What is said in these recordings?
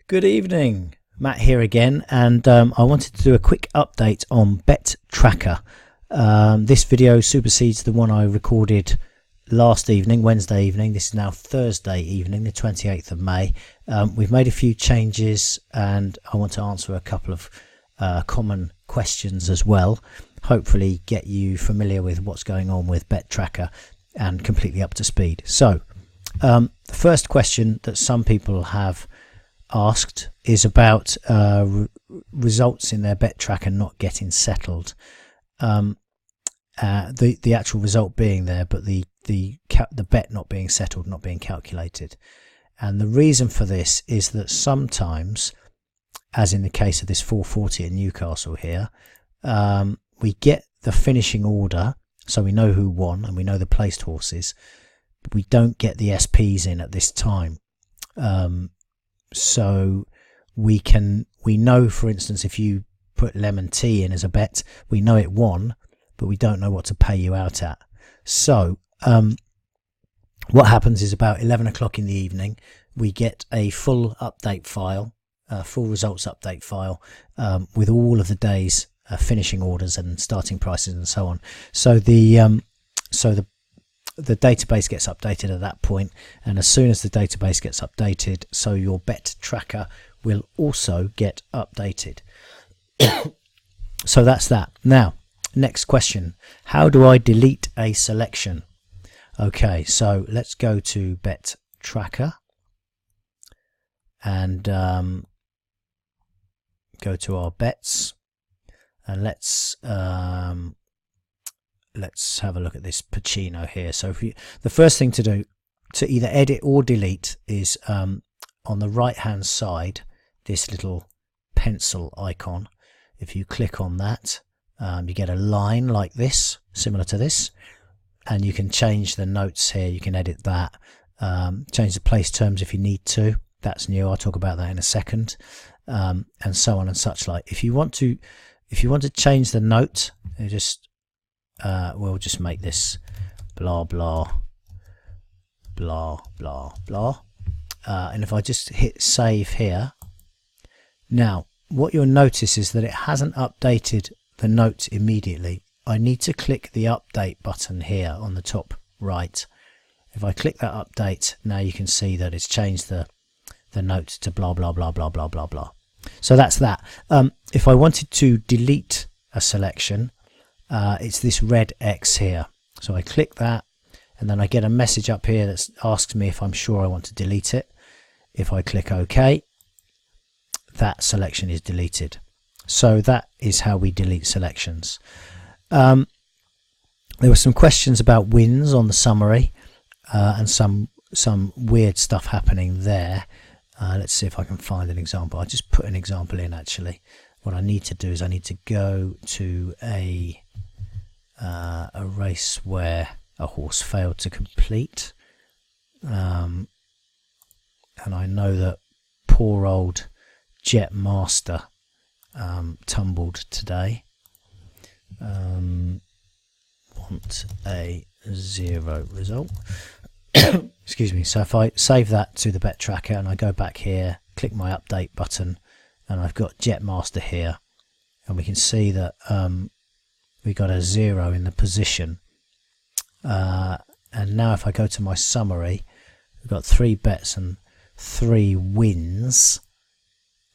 Good evening, Matt here again, and I wanted to do a quick update on Bet Tracker. This video supersedes the one I recorded last evening, Wednesday evening. This is now Thursday evening, the 28th of May. We've made a few changes and I want to answer a couple of common questions as well. Hopefully get you familiar with what's going on with Bet Tracker and completely up to speed. So the first question that some people have asked is about results in their Bet Tracker not getting settled. The actual result being there, but the bet not being settled, not being calculated. And the reason for this is that sometimes, as in the case of this 440 at Newcastle here, we get the finishing order, so we know who won and we know the placed horses, but we don't get the SPs in at this time. So we know, for instance, if you put lemon tea in as a bet, we know it won, but we don't know what to pay you out at. So what happens is about 11 o'clock in the evening, we get a full update file, full results update file with all of the day's finishing orders and starting prices and so on. So the database gets updated at that point, and as soon as the database gets updated, so your Bet Tracker will also get updated. So that's that. Now, next question. How do I delete a selection? Okay, so let's go to Bet Tracker and go to our bets, and let's have a look at this Pacino here. So the first thing to do to either edit or delete is on the right hand side, this little pencil icon. If you click on that, you get a line like this, similar to this, and you can change the notes here. You can edit that, change the place terms if you need to. That's new. I'll talk about that in a second, and so on and such like. If you want to change the note, you just we'll just make this blah blah blah blah blah, and if I just hit save here, now what you'll notice is that it hasn't updated the note immediately. I need to click the update button here on the top right. If I click that update, now you can see that it's changed the note to blah blah blah blah blah blah blah. So that's that. If I wanted to delete a selection, it's this red X here. So I click that, and then I get a message up here that asks me if I'm sure I want to delete it. If I click OK, that selection is deleted. So that is how we delete selections. There were some questions about wins on the summary, and some weird stuff happening there. Let's see if I can find an example. I just put an example in actually. What I need to do is I need to go to a race where a horse failed to complete, and I know that poor old Jet Master tumbled today. Want a 0 result. Excuse me. So if I save that to the Bet Tracker and I go back here, click my update button, and I've got Jet Master here, and we can see that we got a 0 in the position. And now if I go to my summary, we've got 3 bets and 3 wins,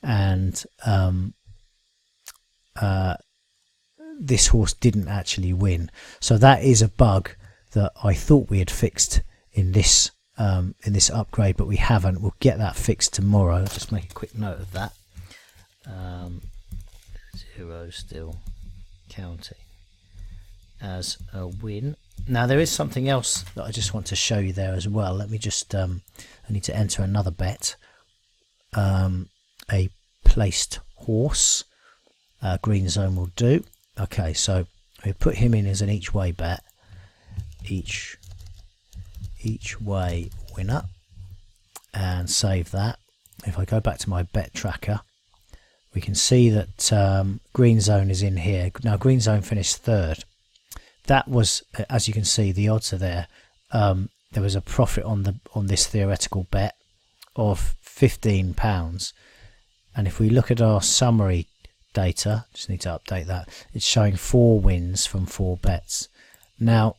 and this horse didn't actually win. So that is a bug that I thought we had fixed in this upgrade, but we haven't. We'll get that fixed tomorrow. I'll just make a quick note of that. 0 still counting as a win. Now there is something else that I just want to show you there as well. Let me just I need to enter another bet, a placed horse. Green zone will do. Okay, so we put him in as an each way bet, each way winner, and save that. If I go back to my Bet Tracker, we can see that green zone is in here. Now green zone finished 3rd. That was, as you can see, the odds are there. There was a profit on this theoretical bet of £15, and if we look at our summary data, just need to update that, it's showing 4 wins from 4 bets. Now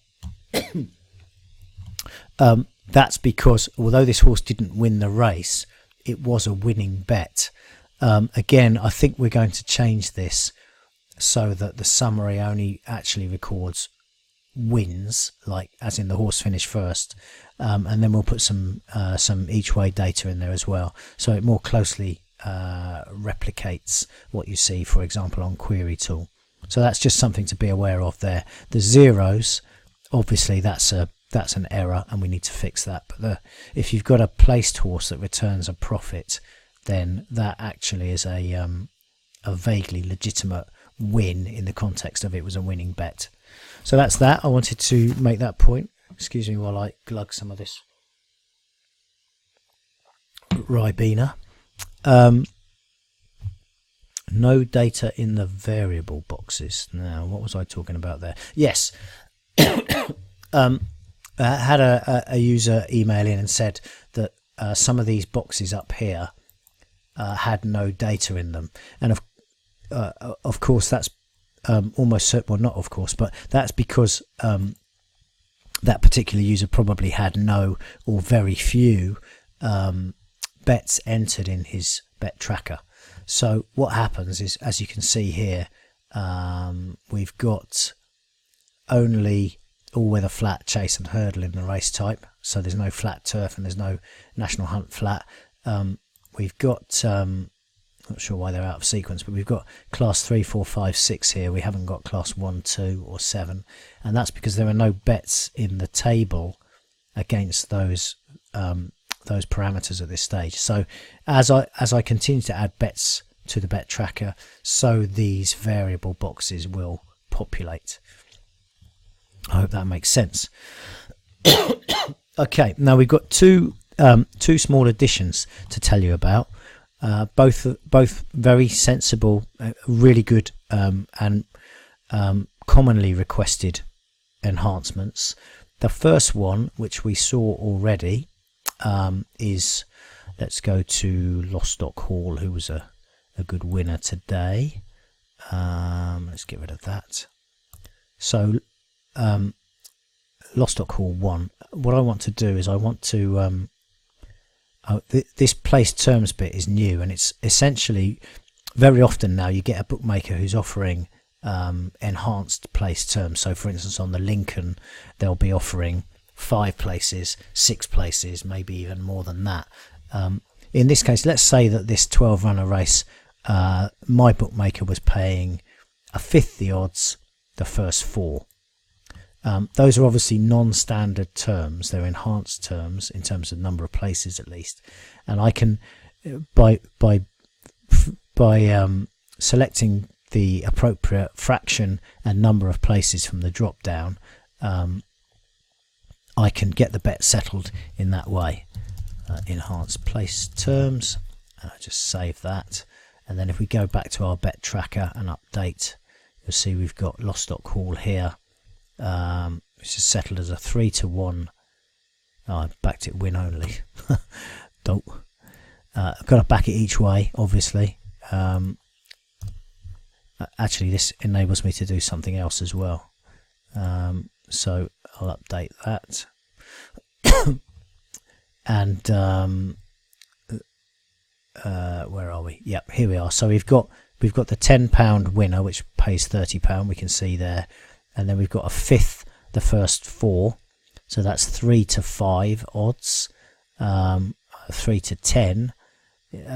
that's because although this horse didn't win the race, it was a winning bet. Again, I think we're going to change this so that the summary only actually records wins, like as in the horse finished first, and then we'll put some each way data in there as well, so it more closely replicates what you see, for example, on Query Tool. So that's just something to be aware of there. The zeros, obviously that's an error and we need to fix that, but if you've got a placed horse that returns a profit, then that actually is a vaguely legitimate win in the context of it was a winning bet. So that's that. I wanted to make that point. Excuse me while I glug some of this Ribena. No data in the variable boxes. Now, what was I talking about there? Yes. I had a user email in and said that some of these boxes up here had no data in them, and of course that's almost, well, not of course, but that's because that particular user probably had no or very few bets entered in his bet tracker. So what happens is, as you can see here, we've got only all-weather flat, chase and hurdle in the race type, so there's no flat turf and there's no National Hunt flat. We've got not sure why they're out of sequence, but we've got class 3, 4, 5, 6 here. We haven't got class 1, 2 or 7, and that's because there are no bets in the table against those parameters at this stage. So as I continue to add bets to the bet tracker, so these variable boxes will populate. I hope that makes sense. Okay, now we've got two small additions to tell you about. Both very sensible, really good, and commonly requested enhancements. The first one, which we saw already, is, let's go to Lostock Hall, who was a good winner today. Let's get rid of that. So Lostock Hall 1. What I want to do is I want to this placed terms bit is new, and it's essentially, very often now you get a bookmaker who's offering enhanced placed terms. So for instance, on the Lincoln they'll be offering 5 places, 6 places, maybe even more than that. In this case, let's say that this 12 runner race, my bookmaker was paying 1/5 the odds the first 4. Those are obviously non-standard terms. They're enhanced terms in terms of number of places at least, and I can by selecting the appropriate fraction and number of places from the drop down, I can get the bet settled in that way. Enhanced place terms, and I just save that, and then if we go back to our bet tracker and update, you'll see we've got Lostock Hall here, which is settled as a 3-1. I backed it win only. Don't. I've got to back it each way, obviously. Actually, this enables me to do something else as well. So I'll update that. And where are we? Yep, here we are. So we've got the £10 winner, which pays £30. We can see there. And then we've got 1/5 the first 4, so that's 3 to 5 odds, 3 to 10,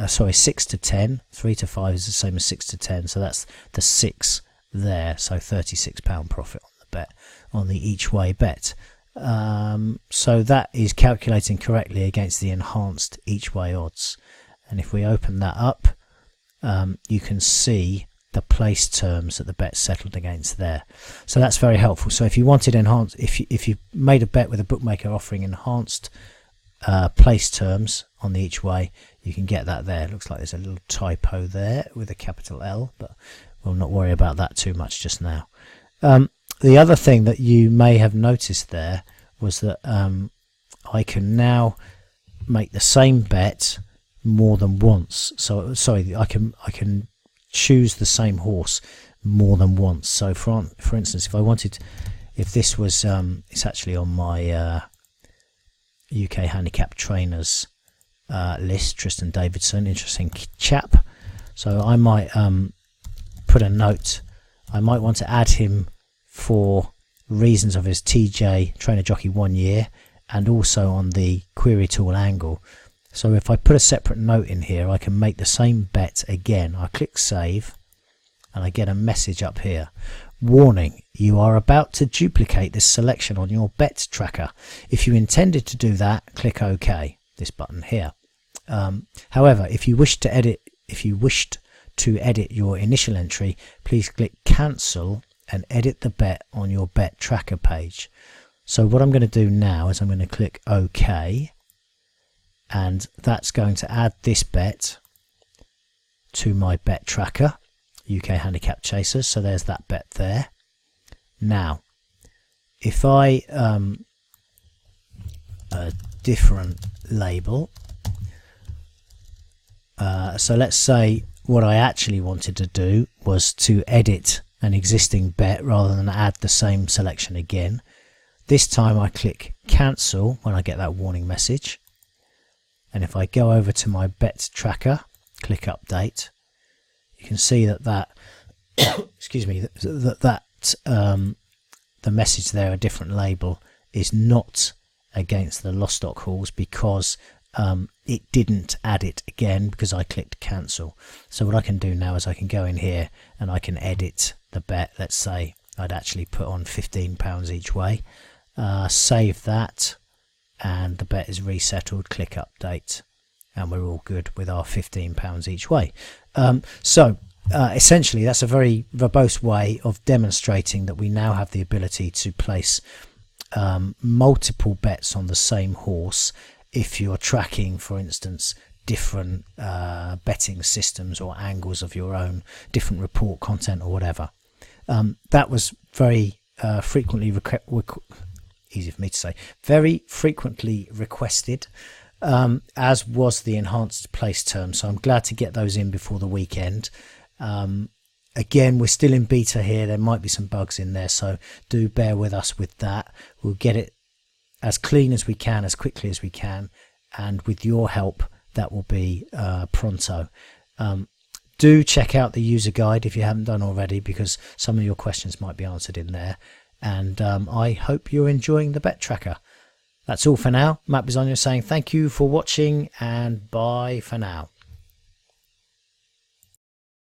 sorry, 6 to 10. 3 to 5 is the same as 6 to 10, so that's the 6 there. So £36 profit on the bet, on the each way bet. So that is calculating correctly against the enhanced each way odds. And if we open that up, you can see the place terms that the bet settled against there. So that's very helpful. So if you wanted enhanced, if you made a bet with a bookmaker offering enhanced place terms on the each way, you can get that there. It looks like there's a little typo there with a capital L, but we'll not worry about that too much just now. The other thing that you may have noticed there was that I can now make the same bet more than once. So sorry, I can choose the same horse more than once. So for instance, if I wanted, if this was it's actually on my UK handicap trainers list, Tristan Davidson, interesting chap. So I might put a note. I might want to add him for reasons of his TJ trainer jockey 1 year, and also on the query tool angle. So if I put a separate note in here, I can make the same bet again. I click save and I get a message up here. Warning, you are about to duplicate this selection on your bet tracker. If you intended to do that, click OK, this button here. However, if you wished to edit your initial entry, please click cancel and edit the bet on your bet tracker page. So what I'm going to do now is I'm going to click OK, and that's going to add this bet to my bet tracker, UK Handicap Chasers. So there's that bet there. Now, if I a different label, so let's say what I actually wanted to do was to edit an existing bet rather than add the same selection again. This time I click cancel when I get that warning message, and if I go over to my bet tracker, click update, you can see that excuse me, the message there, a different label, is not against the lost stock halls because it didn't add it again because I clicked cancel. So what I can do now is I can go in here and I can edit the bet. Let's say I'd actually put on £15 each way, save that, and the bet is resettled. Click update and we're all good with our £15 each way. Essentially that's a very verbose way of demonstrating that we now have the ability to place multiple bets on the same horse if you're tracking, for instance, different betting systems or angles of your own, different report content or whatever. That was very frequently easy for me to say, very frequently requested, as was the enhanced place term. So I'm glad to get those in before the weekend. Again, we're still in beta here. There might be some bugs in there, so do bear with us with that. We'll get it as clean as we can, as quickly as we can, and with your help that will be pronto. Do check out the user guide if you haven't done already, because some of your questions might be answered in there, and I hope you're enjoying the bet tracker. That's all for now. Matt Bisogno saying thank you for watching and bye for now.